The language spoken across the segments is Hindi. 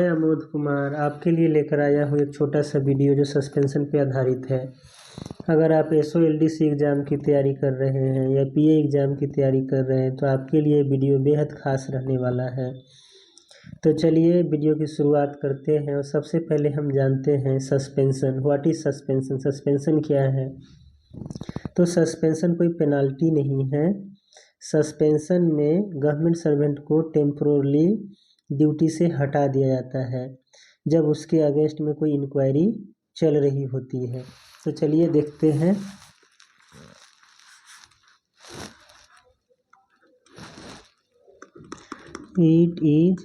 मैं अमोद कुमार आपके लिए लेकर आया हूँ एक छोटा सा वीडियो जो सस्पेंशन पे आधारित है। अगर आप SOLDC एग्ज़ाम की तैयारी कर रहे हैं या PA एग्ज़ाम की तैयारी कर रहे हैं तो आपके लिए वीडियो बेहद ख़ास रहने वाला है। तो चलिए वीडियो की शुरुआत करते हैं और सबसे पहले हम जानते हैं suspension. What is suspension? Suspension क्या है? तो सस्पेंशन कोई पेनाल्टी नहीं है। सस्पेंशन में गवर्नमेंट सर्वेंट को टेम्पोरली ड्यूटी से हटा दिया जाता है जब उसके अगेंस्ट में कोई इंक्वायरी चल रही होती है। तो चलिए देखते हैं। It is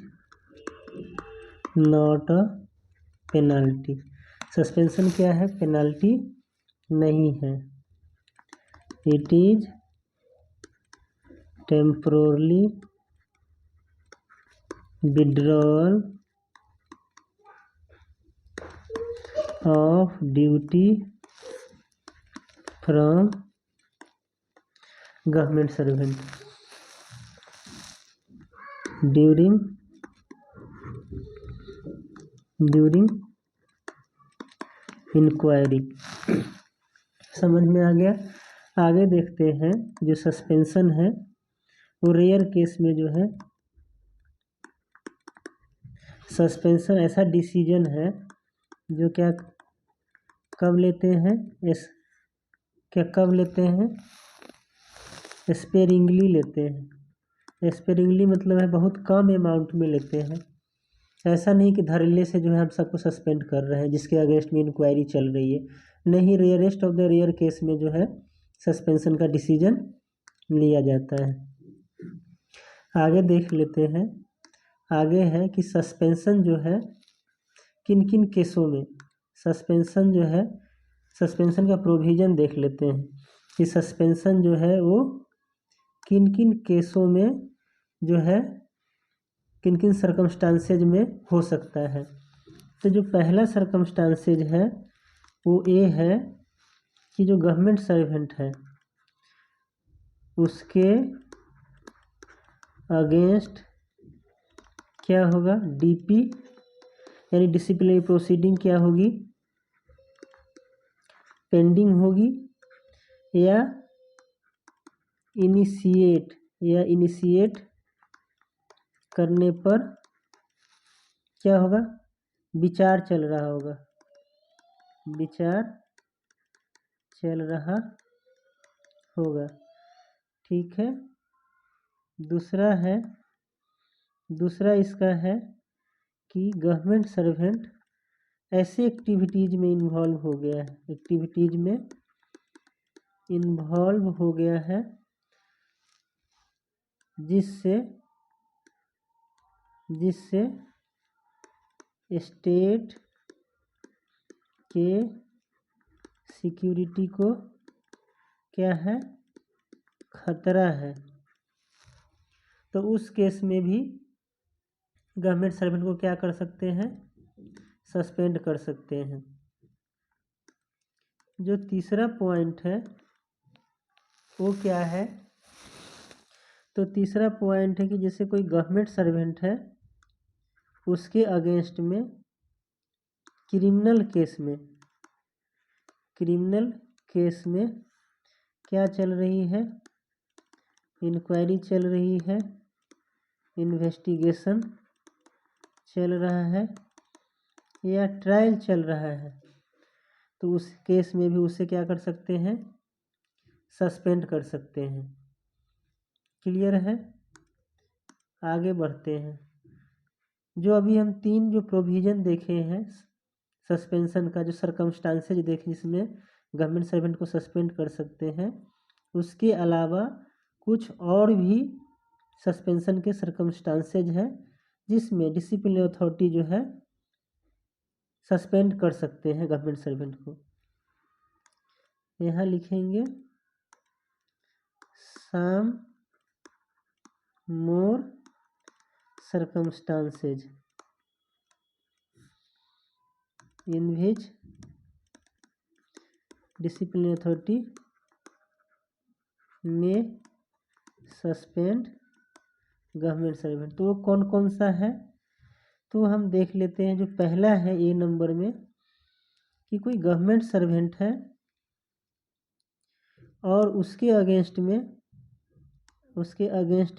not a penalty. Suspension क्या है? पेनाल्टी नहीं है। It is temporarily withdrawal of duty from government servant during inquiry. समझ में आ गया? आगे देखते हैं। जो सस्पेंशन है वो रेयर केस में जो है सस्पेंशन ऐसा डिसीजन है जो क्या कब लेते हैं कब लेते हैं? स्पेरिंगली लेते हैं। स्पेरिंगली मतलब है बहुत कम अमाउंट में लेते हैं। ऐसा नहीं कि धड़ल्ले से जो है हम सबको सस्पेंड कर रहे हैं जिसके अगेंस्ट में इंक्वायरी चल रही है। नहीं, rarest of the rare case में जो है सस्पेंशन का डिसीजन लिया जाता है। आगे देख लेते हैं। आगे है कि सस्पेंशन जो है किन किन केसों में सस्पेंशन जो है सस्पेंशन का प्रोविज़न देख लेते हैं कि सस्पेंशन जो है वो किन किन केसों में जो है किन किन सर्कमस्टांसेज में हो सकता है। तो जो पहला सर्कमस्टांसेज है वो ये है कि जो गवर्नमेंट सर्वेंट है उसके अगेंस्ट क्या होगा? DP यानी डिसिप्लिनरी प्रोसीडिंग क्या होगी? पेंडिंग होगी या इनिशिएट करने पर क्या होगा? विचार चल रहा होगा। विचार चल रहा होगा। ठीक है। दूसरा इसका है कि गवर्नमेंट सर्वेंट ऐसे एक्टिविटीज़ में इन्वॉल्व हो गया है जिससे स्टेट के सिक्योरिटी को क्या है? खतरा है। तो उस केस में भी गवर्नमेंट सर्वेंट को क्या कर सकते हैं? सस्पेंड कर सकते हैं। जो तीसरा पॉइंट है वो क्या है? तो तीसरा पॉइंट है कि जैसे कोई गवर्नमेंट सर्वेंट है उसके अगेंस्ट में क्रिमिनल केस में क्या चल रही है? इंक्वायरी चल रही है, इन्वेस्टिगेशन चल रहा है या ट्रायल चल रहा है। तो उस केस में भी उसे क्या कर सकते हैं? सस्पेंड कर सकते हैं। क्लियर है? आगे बढ़ते हैं। जो अभी हम 3 जो प्रोविज़न देखे हैं सस्पेंशन का, जो सर्कमस्टांसेज देखे जिसमें गवर्नमेंट सर्वेंट को सस्पेंड कर सकते हैं, उसके अलावा कुछ और भी सस्पेंशन के सर्कमस्टांसेज हैं जिसमें डिसिप्लिनरी अथॉरिटी जो है सस्पेंड कर सकते हैं गवर्नमेंट सर्वेंट को। यहाँ लिखेंगे सम मोर circumstances in which disciplinary authority may suspend government servant. तो वो कौन कौन सा है? तो हम देख लेते हैं जो पहला है ए नंबर में कि कोई गवर्नमेंट सर्वेंट है और उसके अगेंस्ट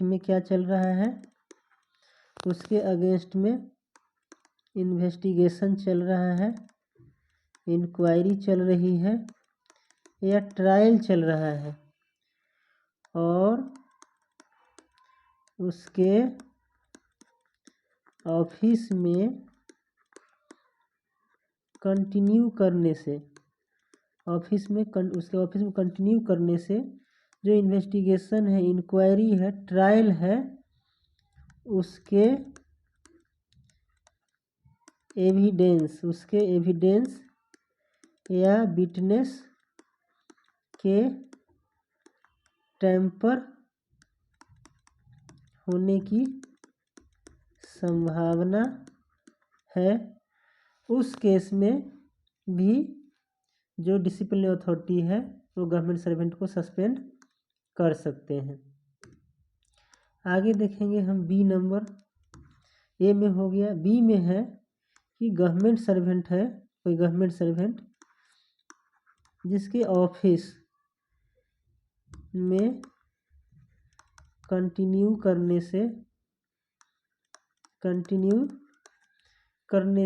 में क्या चल रहा है, उसके अगेंस्ट में इन्वेस्टिगेशन चल रहा है, इंक्वायरी चल रही है या ट्रायल चल रहा है और उसके ऑफिस में कंटिन्यू करने से उसके ऑफिस में कंटिन्यू करने से जो इन्वेस्टिगेशन है, इंक्वायरी है, ट्रायल है, उसके एविडेंस या विटनेस के टेम्पर होने की संभावना है, उस केस में भी जो डिसिप्लिनरी अथॉरिटी है वो गवर्नमेंट सर्वेंट को सस्पेंड कर सकते हैं। आगे देखेंगे हम बी नंबर। ए में हो गया। बी में है कि गवर्नमेंट सर्वेंट है, कोई गवर्नमेंट सर्वेंट जिसके ऑफिस में कंटिन्यू करने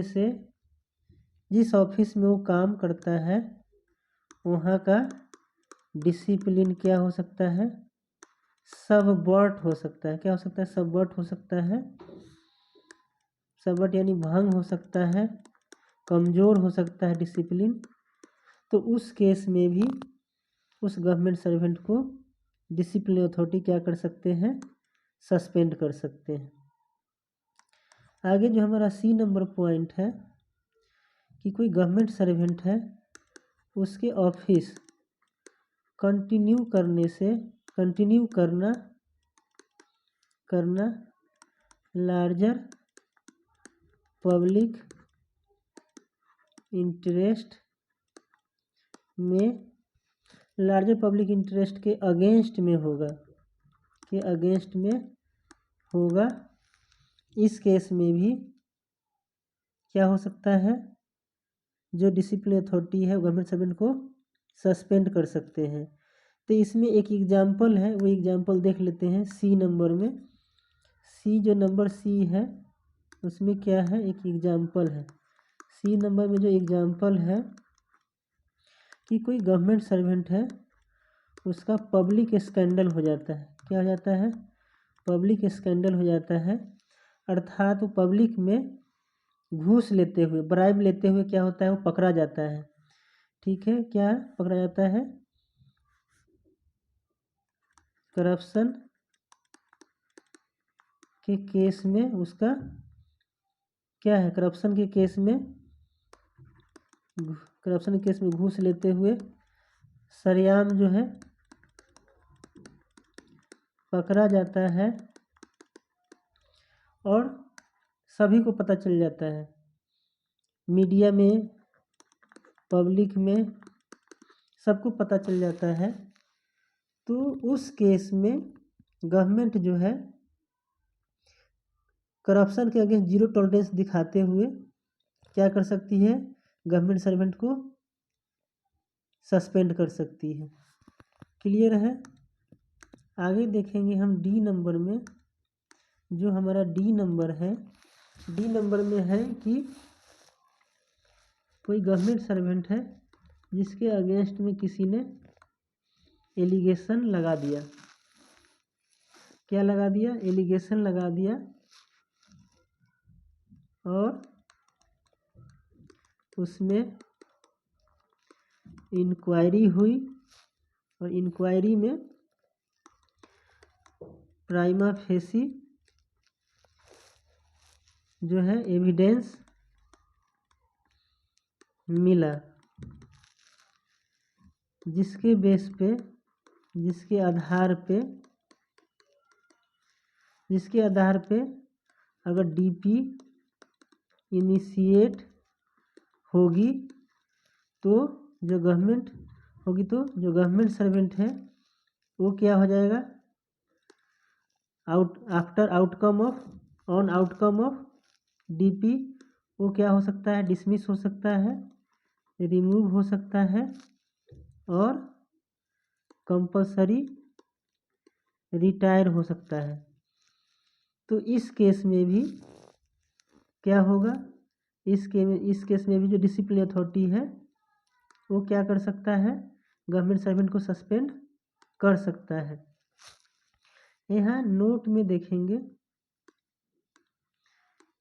से जिस ऑफिस में वो काम करता है वहाँ का डिसिप्लिन क्या हो सकता है, सबवर्ट हो सकता है। क्या हो सकता है? सबवर्ट हो सकता है। सबवर्ट यानी भंग हो सकता है, कमज़ोर हो सकता है डिसिप्लिन। तो उस केस में भी उस गवर्नमेंट सर्वेंट को डिसिप्लिन अथॉरिटी क्या कर सकते हैं, सस्पेंड कर सकते हैं। आगे जो हमारा सी नंबर पॉइंट है कि कोई गवर्नमेंट सर्वेंट है, उसके ऑफिस कंटिन्यू करना लार्जर पब्लिक इंटरेस्ट के अगेंस्ट में होगा। इस केस में भी क्या हो सकता है, जो डिसिप्लिन अथॉरिटी है गवर्नमेंट सर्वेंट को सस्पेंड कर सकते हैं। तो इसमें एक एग्जाम्पल है, वो एग्जाम्पल देख लेते हैं सी नंबर में। सी जो नंबर सी है उसमें क्या है, एक एग्जाम्पल है। सी नंबर में जो एग्जाम्पल है कि कोई गवर्नमेंट सर्वेंट है, उसका पब्लिक स्कैंडल हो जाता है। क्या हो जाता है? पब्लिक स्कैंडल हो जाता है। अर्थात वो पब्लिक में घूस लेते हुए, ब्राइब लेते हुए क्या होता है, वो पकड़ा जाता है। ठीक है, क्या पकड़ा जाता है? करप्शन के केस में उसका क्या है, करप्शन के केस में घूस लेते हुए सरेआम जो है पकड़ा जाता है और सभी को पता चल जाता है, मीडिया में, पब्लिक में, सबको पता चल जाता है। तो उस केस में गवर्नमेंट जो है करप्शन के अगेंस्ट जीरो टॉलरेंस दिखाते हुए क्या कर सकती है, गवर्नमेंट सर्वेंट को सस्पेंड कर सकती है। क्लियर है? आगे देखेंगे हम डी नंबर में। जो हमारा डी नंबर है, डी नंबर में है कि कोई गवर्नमेंट सर्वेंट है जिसके अगेंस्ट में किसी ने एलिगेशन लगा दिया। क्या लगा दिया? एलिगेशन लगा दिया और उसमें इंक्वायरी हुई और इंक्वायरी में प्राइमा फेसी जो है एविडेंस मिला, जिसके बेस पे, जिसके आधार पे अगर डीपी इनिशिएट होगी तो जो गवर्नमेंट सर्वेंट है वो क्या हो जाएगा, आउटकम ऑफ डीपी वो क्या हो सकता है, डिसमिस हो सकता है, रिमूव हो सकता है और कंपल्सरी रिटायर हो सकता है। तो इस केस में भी क्या होगा, इस केस में भी जो डिसिप्लिन अथॉरिटी है वो क्या कर सकता है, गवर्नमेंट सर्वेंट को सस्पेंड कर सकता है। यहाँ नोट में देखेंगे,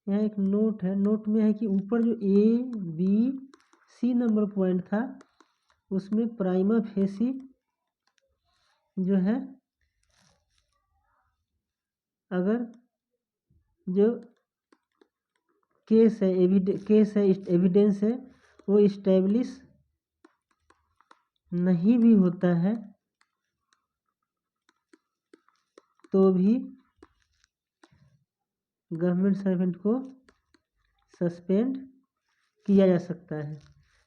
यहाँ एक नोट है, नोट में है कि ऊपर जो A, B, C number point था उसमें प्राइमा फेसी जो है, अगर जो केस है एविडेंस है वो इस्टेब्लिश नहीं भी होता है तो भी गवर्नमेंट सर्वेंट को सस्पेंड किया जा सकता है।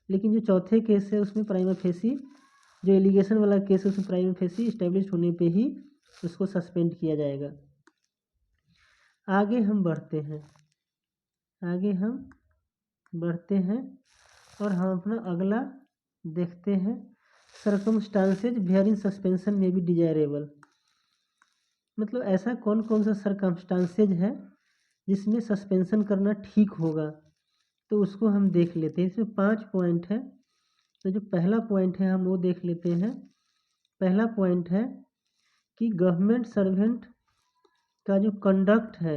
लेकिन जो चौथे केस है उसमें प्राइमा फेसी, जो एलिगेशन वाला केस है उसमें प्राइमा फेसी इस्टेब्लिश होने पे ही उसको सस्पेंड किया जाएगा। आगे हम बढ़ते हैं और हम अपना अगला देखते हैं, सर्कमस्टांसेज वेयरिंग सस्पेंशन में भी डिजायरेबल। मतलब ऐसा कौन कौन सा सर्कमस्टांसेज है जिसमें सस्पेंशन करना ठीक होगा, तो उसको हम देख लेते हैं। इसमें 5 पॉइंट है, तो जो पहला पॉइंट है हम वो देख लेते हैं। पहला पॉइंट है कि गवर्नमेंट सर्वेंट का जो कंडक्ट है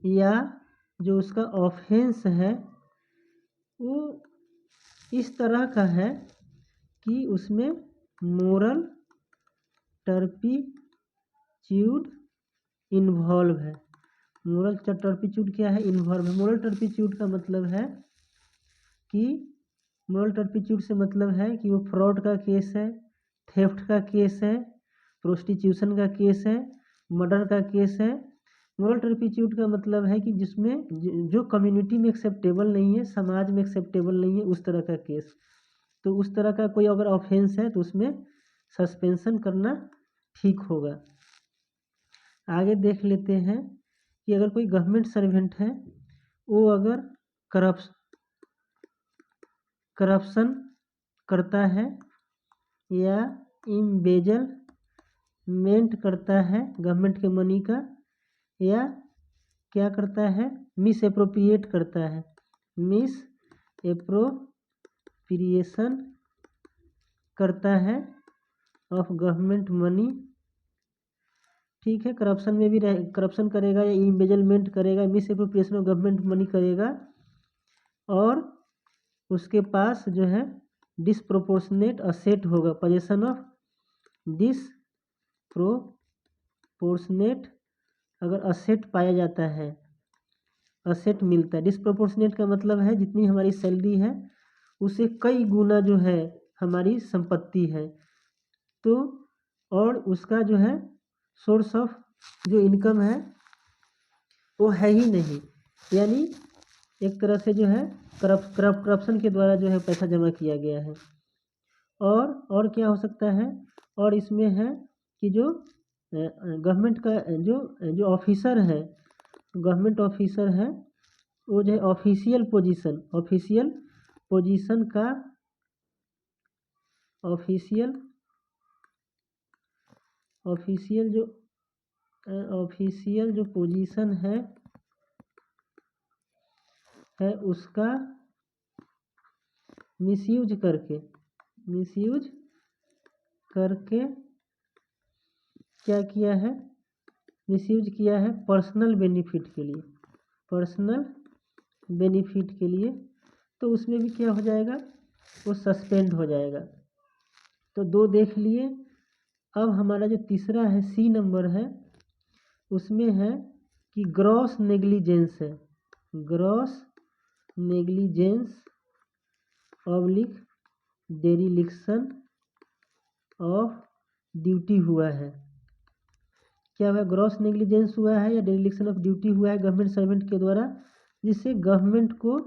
या जो उसका ऑफेंस है वो इस तरह का है कि उसमें मोरल टर्पीच्यूड इन्वॉल्व है। मोरल टर्पीच्यूड क्या है, इन्वॉल्व है। मोरल टर्पीच्यूड का मतलब है कि मोरल टर्पीच्यूड से मतलब है कि वो फ्रॉड का केस है, थेफ्ट का केस है, प्रोस्टिट्यूशन का केस है, मर्डर का केस है। मोरल टर्पीच्यूड का मतलब है कि जिसमें जो कम्युनिटी में एक्सेप्टेबल नहीं है, समाज में एक्सेप्टेबल नहीं है, उस तरह का केस। तो उस तरह का कोई अगर ऑफेंस है तो उसमें सस्पेंशन करना ठीक होगा। आगे देख लेते हैं कि अगर कोई गवर्नमेंट सर्वेंट है वो अगर करप्शन करता है या इम्बेजलमेंट करता है गवर्नमेंट के मनी का, या क्या करता है, मिस एप्रोप्रिएट करता है, मिस एप्रोप्रिएशन करता है ऑफ गवर्नमेंट मनी। ठीक है, करप्शन में भी करप्शन करेगा या इम्बेजलमेंट करेगा, miss appropriation of government money करेगा, और उसके पास जो है डिसप्रोपोर्शनेट असेट होगा, पोजेशन ऑफ डिसप्रोपोर्शनेट अगर असेट पाया जाता है, असेट मिलता है। डिसप्रोपोर्शनेट का मतलब है जितनी हमारी सैलरी है उससे कई गुना जो है हमारी संपत्ति है, तो और उसका जो है सोर्स ऑफ जो इनकम है वो है ही नहीं, यानी एक तरह से जो है करप्शन के द्वारा जो है पैसा जमा किया गया है। और क्या हो सकता है, और इसमें है कि जो गवर्नमेंट का जो ऑफिसर है, गवर्नमेंट ऑफिसर है वो जो है ऑफिशियल पोजीशन का ऑफिशियल जो पोजीशन है उसका मिसयूज करके क्या किया है, मिसयूज किया है पर्सनल बेनिफिट के लिए, तो उसमें भी क्या हो जाएगा, वो सस्पेंड हो जाएगा। तो 2 देख लिए। अब हमारा जो तीसरा है C नंबर है, उसमें है कि ग्रॉस नेग्लिजेंस है, gross negligence oblique dereliction of duty हुआ है। क्या हुआ, ग्रॉस नेग्लिजेंस हुआ है या डेरिलिक्शन ऑफ ड्यूटी हुआ है गवर्नमेंट सर्वेंट के द्वारा, जिससे गवर्नमेंट को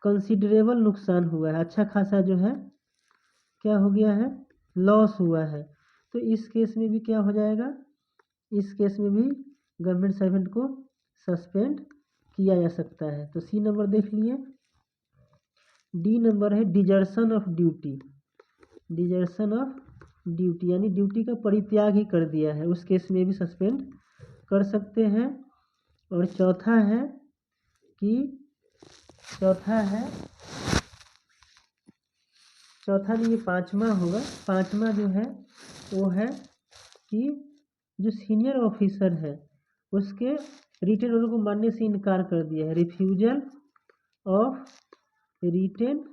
कंसिडरेबल नुकसान हुआ है, अच्छा खासा जो है क्या हो गया है, लॉस हुआ है। तो इस केस में भी क्या हो जाएगा, इस केस में भी गवर्नमेंट सर्वेंट को सस्पेंड किया जा सकता है। तो सी नंबर देख लिए। डी नंबर है desertion of duty. Desertion of duty यानी ड्यूटी का परित्याग ही कर दिया है, उस केस में भी सस्पेंड कर सकते हैं। और चौथा है चौथा नहीं, ये पांचवा होगा। पांचवा जो है वो है कि जो सीनियर ऑफिसर है उसके रिटेन ऑर्डर को मानने से इनकार कर दिया है। Refusal of written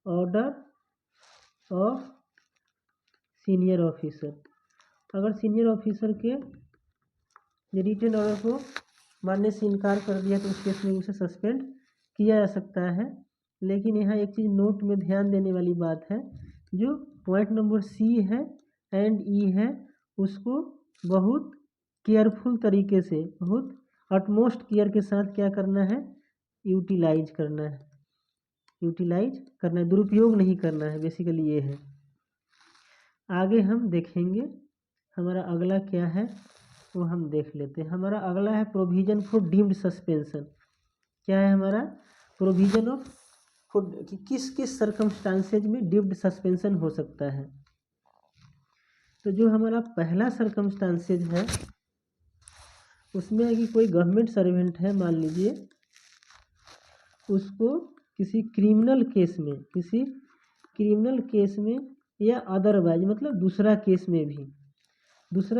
order of senior officer. अगर सीनियर ऑफिसर के रिटेन ऑर्डर को मानने से इनकार कर दिया तो उस केस में उसे सस्पेंड किया जा सकता है। लेकिन यहाँ एक चीज़ नोट में ध्यान देने वाली बात है, जो पॉइंट नंबर सी है एंड ई है उसको बहुत केयरफुल तरीके से, बहुत अटमोस्ट केयर के साथ क्या करना है, यूटिलाइज करना है। दुरुपयोग नहीं करना है, बेसिकली ये है। आगे हम देखेंगे हमारा अगला क्या है वो हम देख लेते हैं। हमारा अगला है प्रोविजन फॉर डीम्ड सस्पेंशन। क्या है हमारा प्रोविजन ऑफ कि किस किस सर्कमस्टांसेज में डीम्ड सस्पेंशन हो सकता है। तो जो हमारा पहला सर्कमस्टांसेज है उसमें है कि कोई गवर्नमेंट सर्वेंट है, मान लीजिए उसको किसी क्रिमिनल केस में या अदरवाइज मतलब दूसरा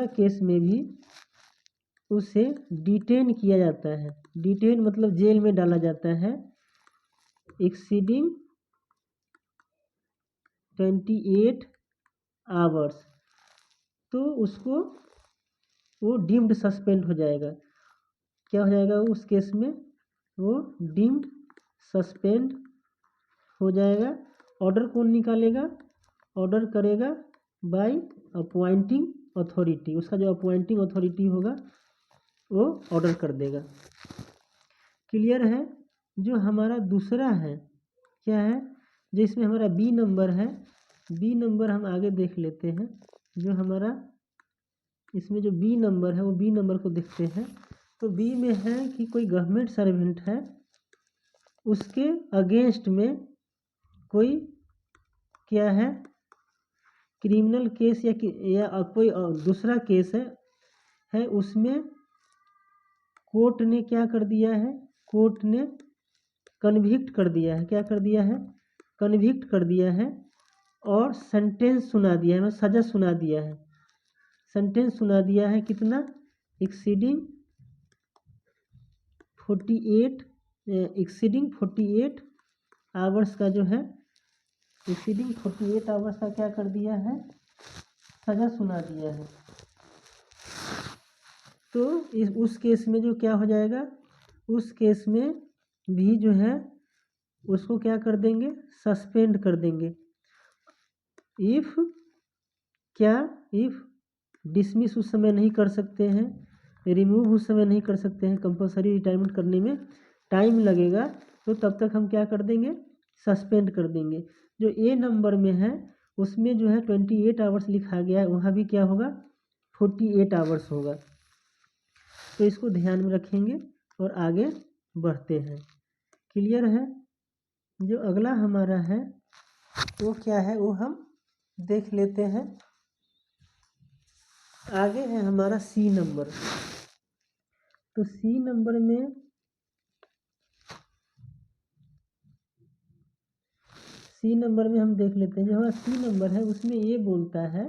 केस में भी उसे डिटेन किया जाता है। डिटेन मतलब जेल में डाला जाता है एक्सीडिंग 28 आवर्स, तो उसको वो डीम्ड सस्पेंड हो जाएगा। क्या हो जाएगा उस केस में, वो डीम्ड सस्पेंड हो जाएगा। ऑर्डर कौन निकालेगा, ऑर्डर करेगा बाय अपॉइंटिंग अथॉरिटी। उसका जो अपॉइंटिंग अथॉरिटी होगा वो ऑर्डर कर देगा। क्लियर है। जो हमारा दूसरा है क्या है, जो इसमें हमारा बी नंबर है, बी नंबर हम आगे देख लेते हैं। जो हमारा इसमें जो बी नंबर है वो बी नंबर को देखते हैं। तो बी में है कि कोई गवर्नमेंट सर्वेंट है, उसके अगेंस्ट में कोई क्या है क्रिमिनल केस या कोई दूसरा केस है उसमें कोर्ट ने क्या कर दिया है, कोर्ट ने कन्विक्ट कर दिया है। क्या कर दिया है, कन्विक्ट कर दिया है और सेंटेंस सुना दिया है, सजा सुना दिया है। सेंटेंस सुना दिया है कितना, एक्सीडिंग 48 आवर्स का जो है, एक्सीडिंग 48 आवर्स का क्या कर दिया है, सजा सुना दिया है। तो उस केस में जो क्या हो जाएगा, उस केस में भी जो है उसको क्या कर देंगे, सस्पेंड कर देंगे। इफ डिसमिस उस समय नहीं कर सकते हैं, रिमूव उस समय नहीं कर सकते हैं, कंपलसरी रिटायरमेंट करने में टाइम लगेगा, तो तब तक हम क्या कर देंगे, सस्पेंड कर देंगे। जो ए नंबर में है उसमें जो है 28 आवर्स लिखा गया है, वहाँ भी क्या होगा 48 आवर्स होगा। तो इसको ध्यान में रखेंगे और आगे बढ़ते हैं। क्लियर है। जो अगला हमारा है वो क्या है वो हम देख लेते हैं। आगे है हमारा सी नंबर। तो सी नंबर में हम देख लेते हैं। जो हमारा सी नंबर है उसमें ये बोलता है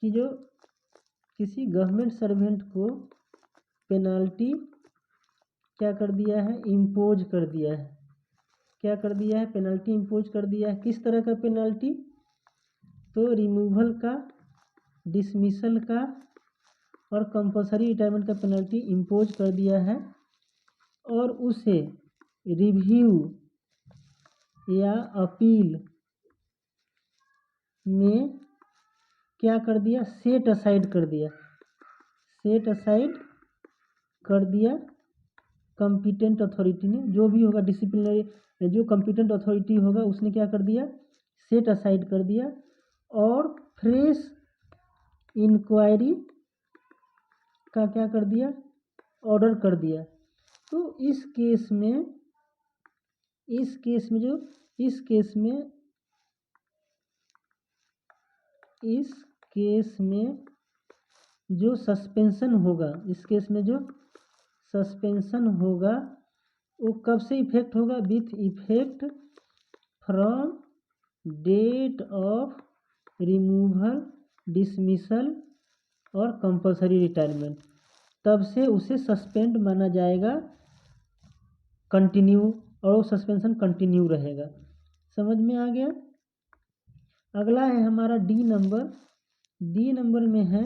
कि जो किसी गवर्नमेंट सर्वेंट को पेनाल्टी क्या कर दिया है, इम्पोज कर दिया है। क्या कर दिया है, पेनल्टी इम्पोज कर दिया है। किस तरह का पेनल्टी, तो रिमूवल का, डिसमिसल का और कंपलसरी रिटायरमेंट का पेनल्टी इम्पोज कर दिया है। और उसे रिव्यू या अपील में क्या कर दिया, सेट असाइड कर दिया कॉम्पिटेंट अथॉरिटी ने। जो भी होगा डिसिप्लिनरी, जो कॉम्पिटेंट अथॉरिटी होगा उसने क्या कर दिया, सेट असाइड कर दिया और फ्रेश इंक्वायरी का क्या कर दिया, ऑर्डर कर दिया। तो इस केस में जो सस्पेंशन होगा, इस केस में जो सस्पेंशन होगा वो कब से इफेक्ट होगा? With effect from date of removal, dismissal और कंपल्सरी रिटायरमेंट, तब से उसे सस्पेंड माना जाएगा कंटिन्यू, और वो सस्पेंशन कंटिन्यू रहेगा। समझ में आ गया? अगला है हमारा डी नंबर। डी नंबर में है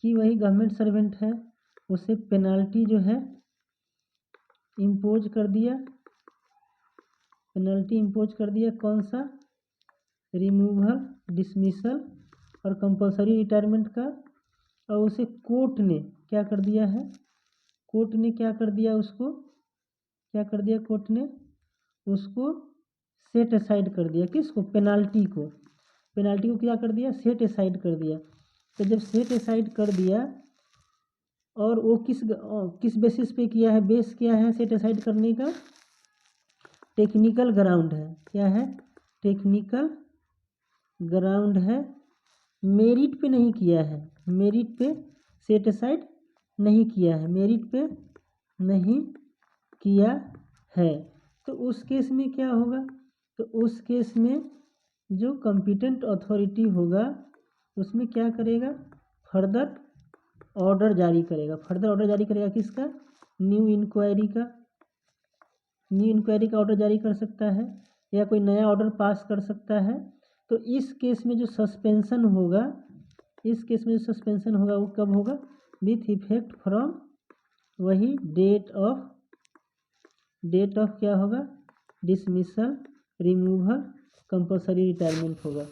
कि वही गवर्नमेंट सर्वेंट है, उसे पेनाल्टी जो है इम्पोज कर दिया, पेनल्टी इम्पोज कर दिया। कौन सा? रिमूवल, डिसमिसल और कंपल्सरी रिटायरमेंट का। और उसे कोर्ट ने क्या कर दिया है? कोर्ट ने क्या कर दिया? उसको क्या कर दिया? कोर्ट ने उसको सेट असाइड कर दिया। किसको? पेनाल्टी को। पेनाल्टी को क्या कर दिया? सेट असाइड कर दिया। तो जब सेट असाइड कर दिया, और वो किस बेसिस पे किया है? बेस क्या है सेट असाइड करने का? टेक्निकल ग्राउंड है। क्या है? टेक्निकल ग्राउंड है। मेरिट पे नहीं किया है, मेरिट पे सेट असाइड नहीं किया है, मेरिट पे नहीं किया है। तो उस केस में क्या होगा? तो उस केस में जो कॉम्पिटेंट अथॉरिटी होगा उसमें क्या करेगा? फर्दर ऑर्डर जारी करेगा। फर्दर ऑर्डर जारी करेगा किसका? न्यू इंक्वायरी का। न्यू इंक्वायरी का ऑर्डर जारी कर सकता है या कोई नया ऑर्डर पास कर सकता है। तो इस केस में जो सस्पेंशन होगा, इस केस में जो सस्पेंशन होगा वो कब होगा? विथ इफेक्ट फ्रॉम वही डेट ऑफ क्या होगा? डिसमिसल, रिमूवल, कंपल्सरी रिटायरमेंट होगा।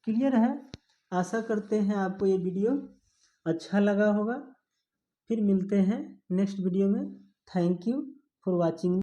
क्लियर है? आशा करते हैं आपको ये वीडियो अच्छा लगा होगा। फिर मिलते हैं नेक्स्ट वीडियो में। Thank you for watching.